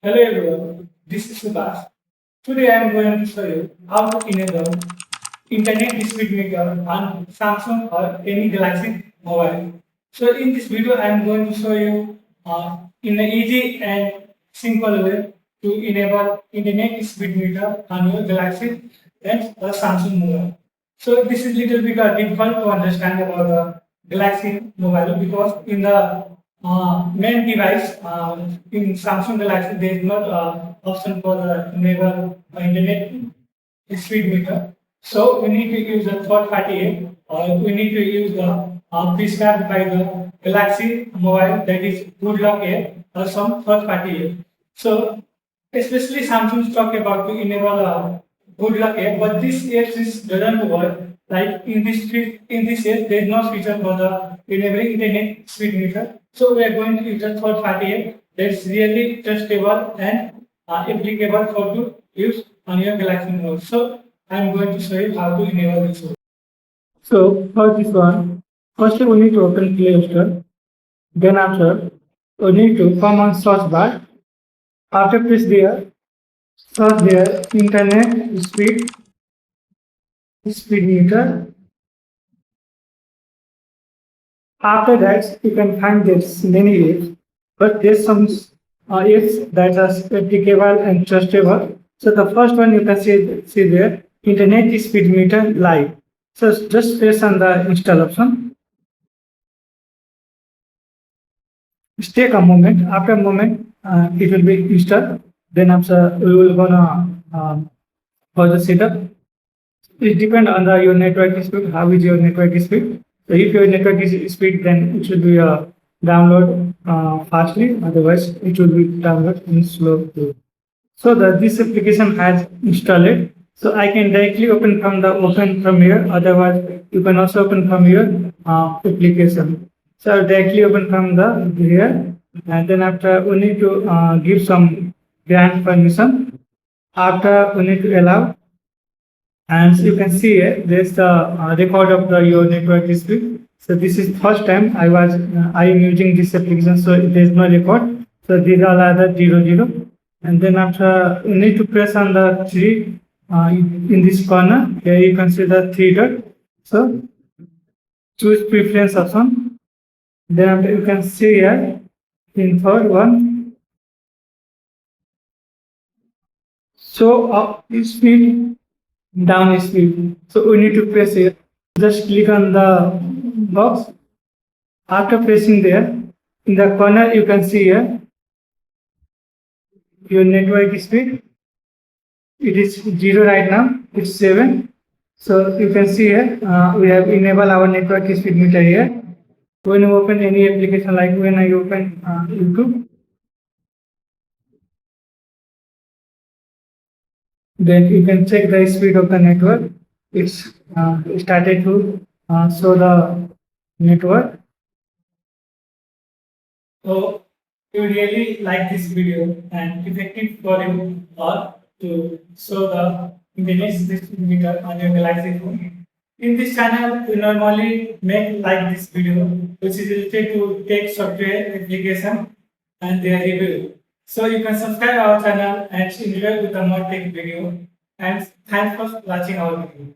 Hello everyone, this is Subash. Today I am going to show you how to enable internet speed meter on Samsung or any Galaxy mobile. So in this video I am going to show you in an easy and simple way to enable internet speed meter on your Galaxy and a Samsung mobile. So this is little bit difficult to understand about the Galaxy mobile because in the main device in Samsung Galaxy there is not option for the enable internet speed meter. So we need to use a third party app or we need to use the prescribed by the Galaxy mobile, that is Goodluck app or some third party app. So especially Samsung talk about to enable Goodluck app, but this app is doesn't work. Like in this app, there is no feature for the enabling internet speed meter. So we are going to use a third party app that's really trustable and applicable for to use on your Galaxy mobile. So I'm going to show you how to enable this one. So for this one, firstly we need to open Play Store. Then after we need to come on search bar. After press there, search there internet speed meter. After that, you can find there's many apps, but there's some apps that are applicable and trustable. So the first one you can see there, Internet Speed Meter Live. So just press on the install option. It take a moment. After a moment, it will be installed. Then after we will gonna for the setup. It depends on your network speed. How is your network speed? So if your network is speed, then it should be download fastly. Otherwise, it will be download in slow. So this application has installed. So I can directly open from here. Otherwise, you can also open from your application. So I'll directly open from the here, and then after we need to give some grant permission. After we need to allow, and you can see there's the record of the your network speed. So this is first time I am using this application, so there's no record. So these are the 00, and then after you need to press on the three in this corner. Here you can see the three dot. So choose preference option. Then after you can see here in third one. So speed down speed. So we need to press here. Just click on the box. After pressing there, in the corner you can see here your network speed. It is 0 right now. It's 7. So you can see here we have enabled our network speed meter here. When you open any application, like when I open YouTube, then you can check the speed of the network. It's started to show the network. So you really like this video and effective for you or to show the internet speed meter on your Galaxy phone. In this channel, we normally make like this video, which is related to tech software application and their review. So you can subscribe our channel and enjoy with the more tech video. And thanks for watching our video.